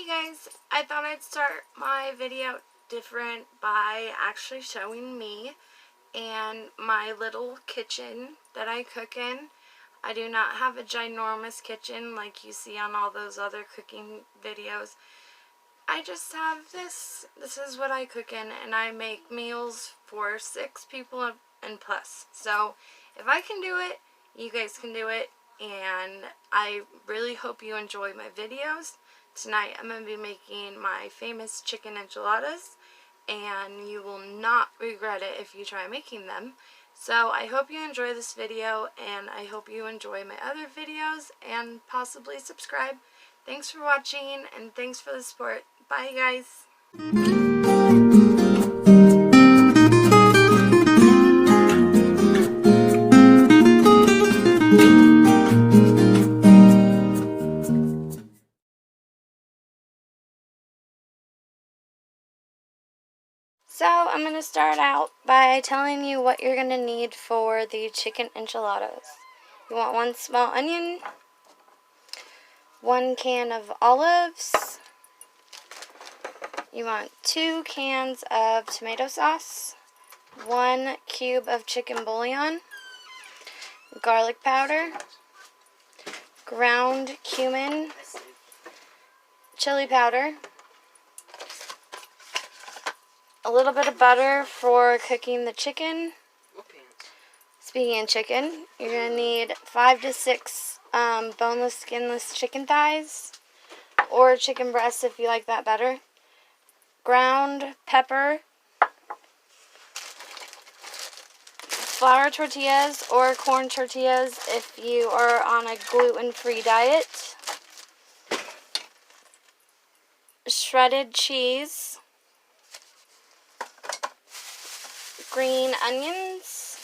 Hey guys, I thought I'd start my video different by actually showing me and my little kitchen that I cook in. I do not have a ginormous kitchen like you see on all those other cooking videos. I just have this. This is what I cook in, and I make meals for 6 people and plus. So if I can do it, you guys can do it, and I really hope you enjoy my videos. Tonight I'm going to be making my famous chicken enchiladas, and you will not regret it if you try making them. So I hope you enjoy this video, and I hope you enjoy my other videos, and possibly subscribe. Thanks for watching, and thanks for the support. Bye, guys. So I'm going to start out by telling you what you're going to need for the chicken enchiladas. You want 1 small onion, 1 can of olives, you want 2 cans of tomato sauce, 1 cube of chicken bouillon, garlic powder, ground cumin, chili powder, a little bit of butter for cooking the chicken. Speaking of chicken, you're going to need 5 to 6 boneless, skinless chicken thighs, or chicken breasts if you like that better. Ground pepper, flour tortillas or corn tortillas if you are on a gluten-free diet, shredded cheese, green onions,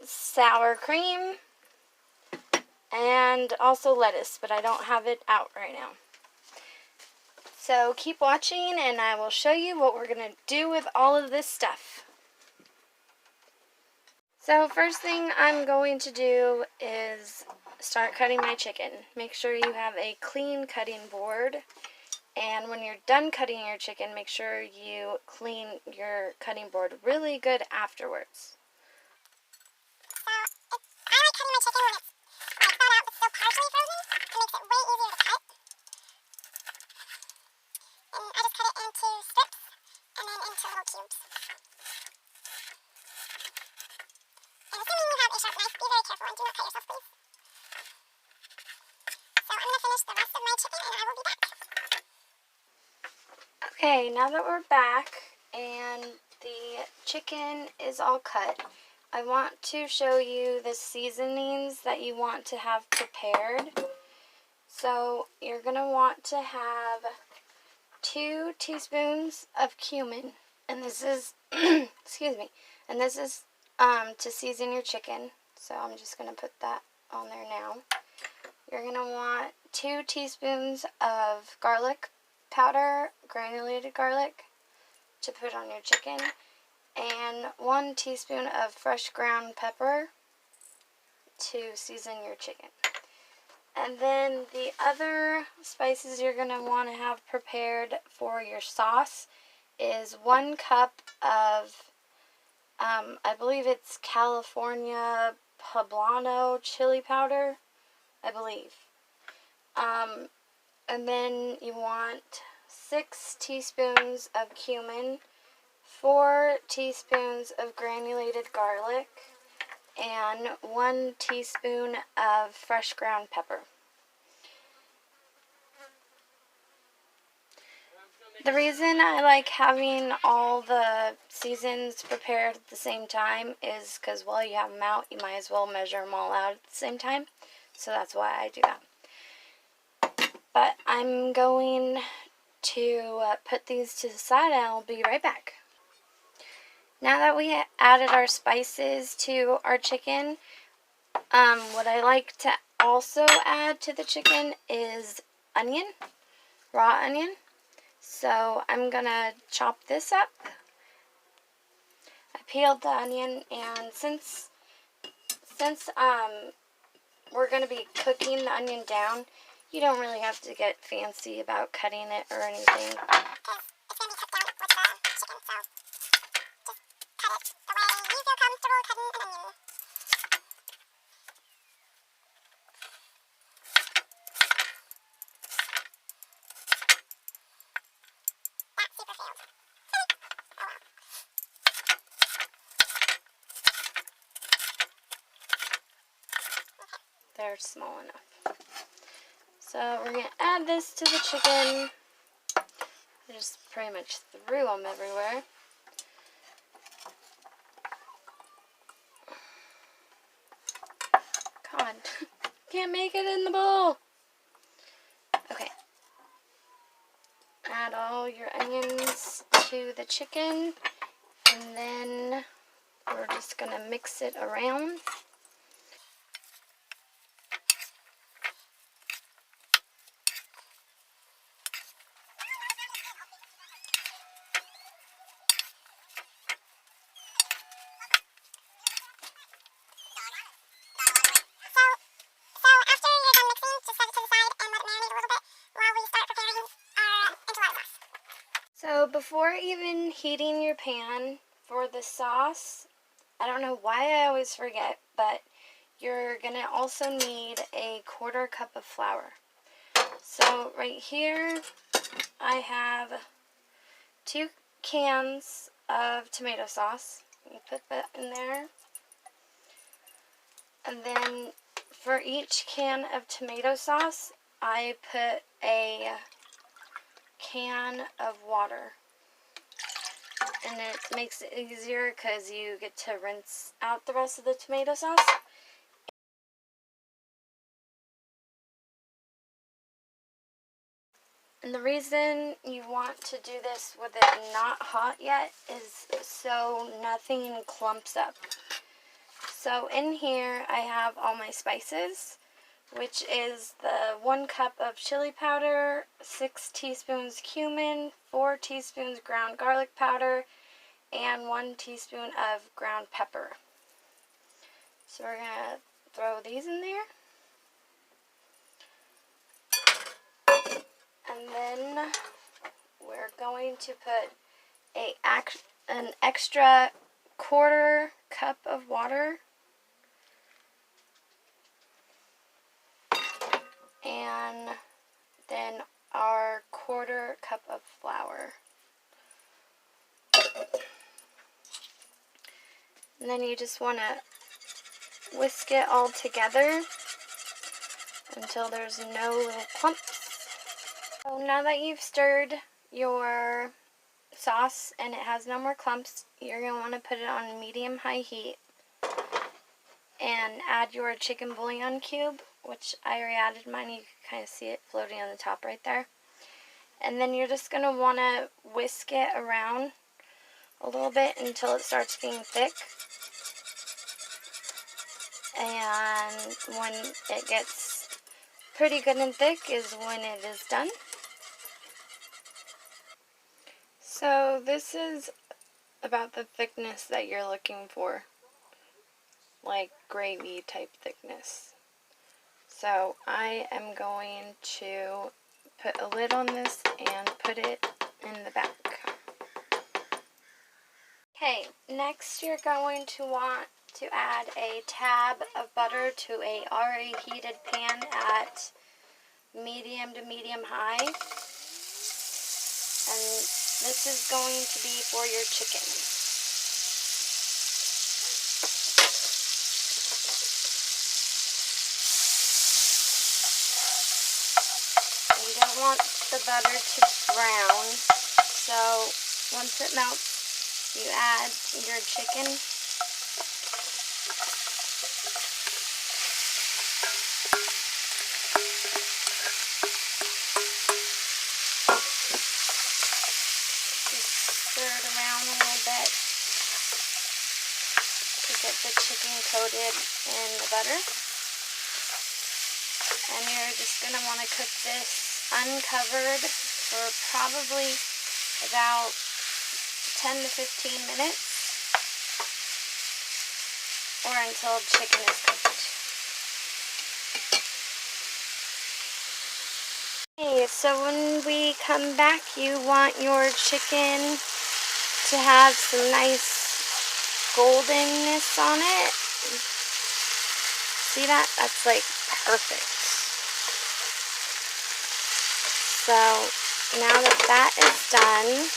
sour cream, and also lettuce, but I don't have it out right now. So keep watching and I will show you what we're going to do with all of this stuff. So first thing I'm going to do is start cutting my chicken. Make sure you have a clean cutting board. And when you're done cutting your chicken, make sure you clean your cutting board really good afterwards. I like cutting my chicken when it's like thawed out but still partially frozen. It makes it way easier to cut. And I just cut it into strips and then into little cubes. And assuming you have a sharp knife, be very careful and do not cut yourself, please. So I'm going to finish the rest of my chicken and I will be back. Okay, now that we're back and the chicken is all cut, I want to show you the seasonings that you want to have prepared. So you're going to want to have 2 teaspoons of cumin, and this is, excuse me, and this is to season your chicken. So I'm just going to put that on there now. You're going to want 2 teaspoons of garlic powder, granulated garlic, to put on your chicken, and 1 teaspoon of fresh ground pepper to season your chicken. And then the other spices you're going to want to have prepared for your sauce is 1 cup of, I believe it's California poblano chili powder, I believe. And then you want 6 teaspoons of cumin, 4 teaspoons of granulated garlic, and 1 teaspoon of fresh ground pepper. The reason I like having all the seasons prepared at the same time is because while you have them out, you might as well measure them all out at the same time. So that's why I do that. But I'm going to put these to the side and I'll be right back. Now that we added our spices to our chicken, what I like to also add to the chicken is onion, raw onion. So I'm going to chop this up. I peeled the onion, and since we're going to be cooking the onion down, You don't really have to get fancy about cutting it or anything. Because it's going to be cut down with the chicken, so just cut it the way you feel comfortable cutting an onion. That super failed. Oh well. They're small enough. So we're going to add this to the chicken. I just pretty much threw them everywhere. God, can't make it in the bowl. Okay. Add all your onions to the chicken, and then we're just going to mix it around. So after you're done mixing, just set it to the side and let it marinate a little bit while we start preparing our enchilada sauce. So before even heating your pan for the sauce, I don't know why I always forget, but you're going to also need a 1/4 cup of flour. So right here I have 2 cans of tomato sauce. You put that in there. And then for each can of tomato sauce, I put a can of water. And it makes it easier because you get to rinse out the rest of the tomato sauce. And the reason you want to do this with it not hot yet is so nothing clumps up. So in here I have all my spices, which is the 1 cup of chili powder, 6 teaspoons cumin, 4 teaspoons ground garlic powder, and 1 teaspoon of ground pepper. So we're going to throw these in there. And then we're going to put an extra 1/4 cup of water. And then our 1/4 cup of flour. And then you just want to whisk it all together until there's no little clumps. So now that you've stirred your sauce and it has no more clumps, you're going to want to put it on medium-high heat and add your chicken bouillon cube, which I already added mine. You can kind of see it floating on the top right there. And then you're just going to want to whisk it around a little bit until it starts getting thick. And when it gets pretty good and thick is when it is done. So this is about the thickness that you're looking for, like gravy type thickness. So I am going to put a lid on this and put it in the back. Okay, next you're going to want to add a tab of butter to a already heated pan at medium to medium high. And this is going to be for your chicken. You don't want the butter to brown, so once it melts, you add your chicken. Stir it around a little bit to get the chicken coated in the butter. And you're just going to want to cook this uncovered for probably about 10 to 15 minutes or until chicken is cooked. Okay, so when we come back, you want your chicken to have some nice goldenness on it. See that? That's like perfect. So now that is done,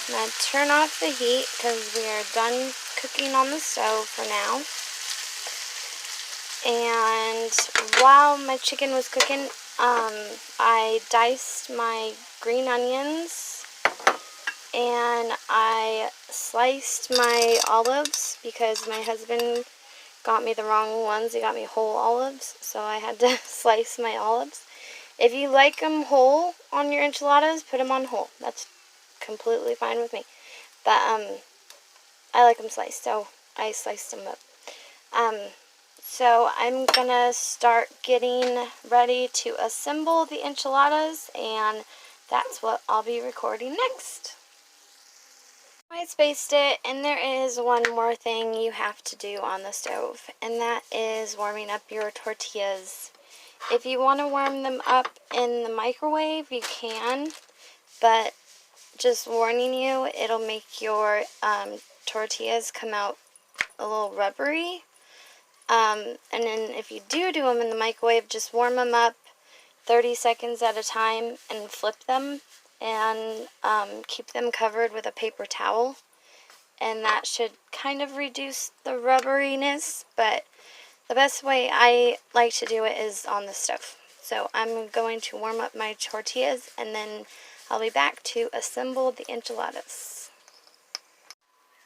I'm going to turn off the heat because we are done cooking on the stove for now. And while my chicken was cooking, I diced my green onions and I sliced my olives because my husband got me the wrong ones. He got me whole olives, so I had to slice my olives. If you like them whole on your enchiladas, put them on whole. That's completely fine with me. But I like them sliced, so I sliced them up. So I'm gonna start getting ready to assemble the enchiladas, and that's what I'll be recording next. I spaced it, and there is one more thing you have to do on the stove, and that is warming up your tortillas. If you want to warm them up in the microwave, you can, but just warning you, it'll make your tortillas come out a little rubbery. And then if you do them in the microwave, just warm them up 30 seconds at a time and flip them, and keep them covered with a paper towel, and that should kind of reduce the rubberiness, but the best way I like to do it is on the stove. So I'm going to warm up my tortillas, and then I'll be back to assemble the enchiladas.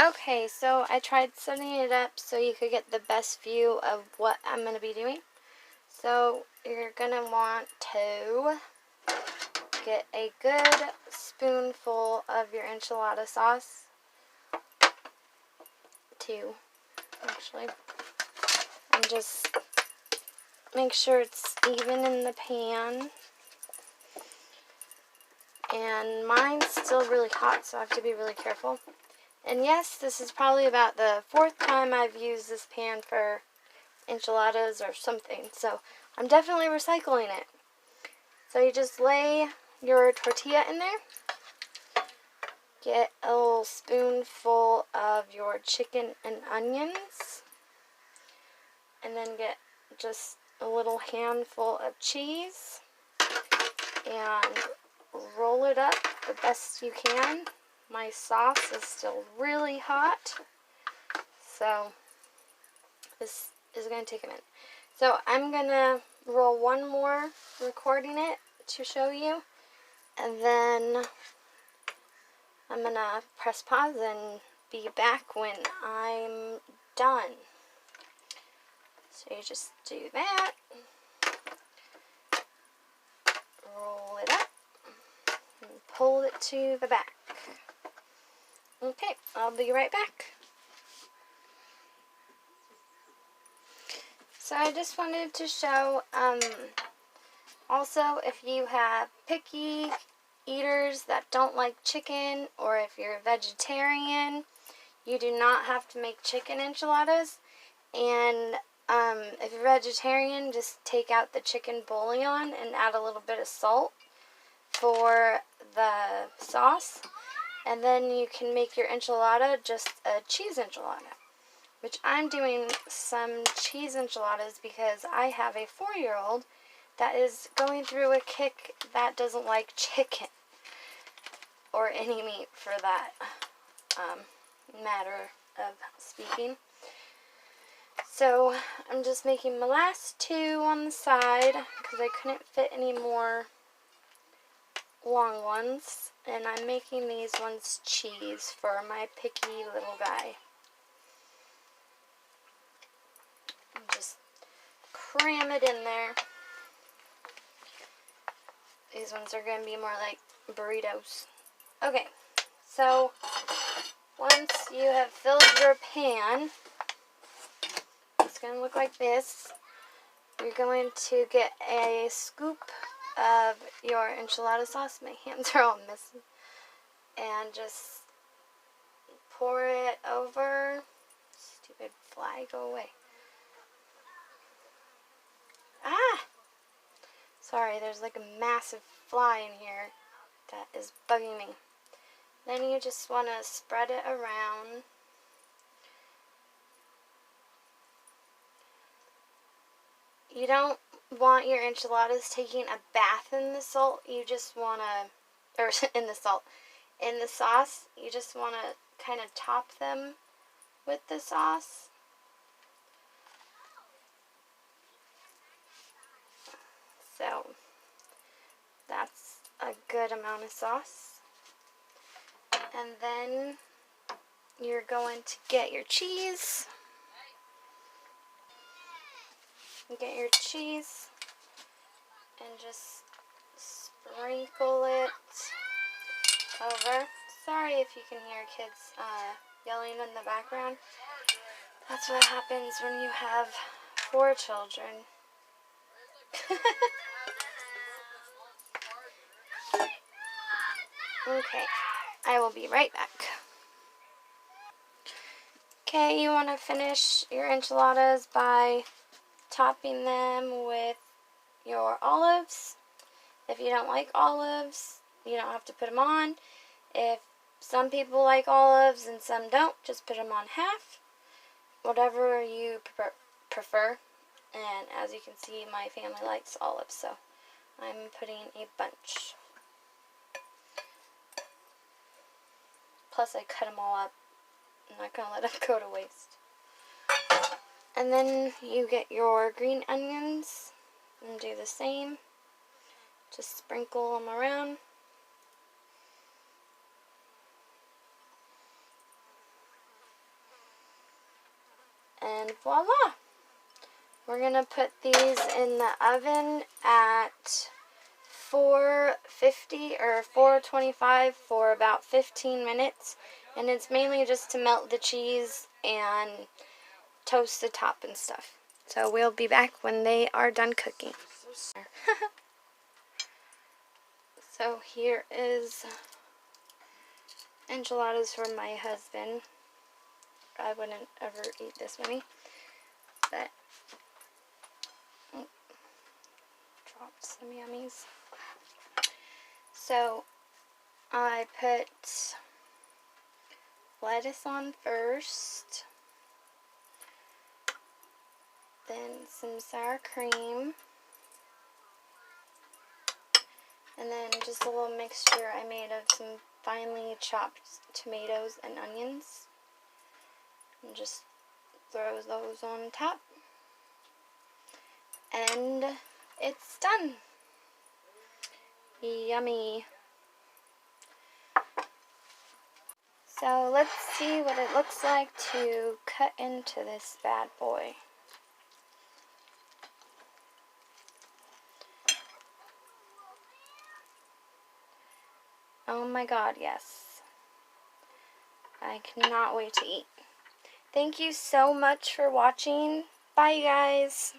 Okay, so I tried setting it up so you could get the best view of what I'm going to be doing. So you're going to want to get a good spoonful of your enchilada sauce. Two, actually. And just make sure it's even in the pan. And mine's still really hot, so I have to be really careful. And yes, this is probably about the 4th time I've used this pan for enchiladas or something, so I'm definitely recycling it. So you just lay your tortilla in there, get a little spoonful of your chicken and onions, and then get just a little handful of cheese, and roll it up the best you can. My sauce is still really hot, so this is going to take a minute. So I'm going to roll one more, recording it to show you, and then I'm going to press pause and be back when I'm done. So you just do that, roll it up, and pull it to the back. Okay, I'll be right back. So I just wanted to show, also if you have picky eaters that don't like chicken, or if you're a vegetarian, you do not have to make chicken enchiladas. And if you're vegetarian, just take out the chicken bouillon and add a little bit of salt for the sauce. And then you can make your enchilada just a cheese enchilada, which I'm doing some cheese enchiladas because I have a 4-year-old that is going through a kick that doesn't like chicken or any meat for that matter of speaking. So I'm just making my last 2 on the side because I couldn't fit any more long ones, and I'm making these ones cheese for my picky little guy. Just cram it in there. These ones are going to be more like burritos. Okay, so once you have filled your pan, it's going to look like this. You're going to get a scoop of your enchilada sauce. My hands are all messy. And just pour it over. Stupid fly, go away. Sorry, there's like a massive fly in here that is bugging me. Then you just want to spread it around. You don't want your enchiladas taking a bath in the salt. You just want to, or in the salt, in the sauce, you just want to kind of top them with the sauce. So that's a good amount of sauce. And then you're going to get your cheese. Get your cheese and just sprinkle it over. Sorry if you can hear kids yelling in the background. That's what happens when you have 4 children. Okay, I will be right back. Okay, you want to finish your enchiladas by topping them with your olives. If you don't like olives, you don't have to put them on. If some people like olives and some don't, just put them on half. Whatever you prefer. And as you can see, my family likes olives, so I'm putting a bunch. Plus, I cut them all up. I'm not going to let them go to waste. And then you get your green onions and do the same. Just sprinkle them around. And voila! We're going to put these in the oven at 450 or 425 for about 15 minutes. And it's mainly just to melt the cheese and toast the top and stuff. So we'll be back when they are done cooking. So here is enchiladas for my husband. I wouldn't ever eat this many, but dropped some yummies. So I put lettuce on first, then some sour cream, and then just a little mixture I made of some finely chopped tomatoes and onions. And just throw those on top. And it's done. Yummy. So let's see what it looks like to cut into this bad boy. Oh my god, yes. I cannot wait to eat. Thank you so much for watching. Bye, you guys.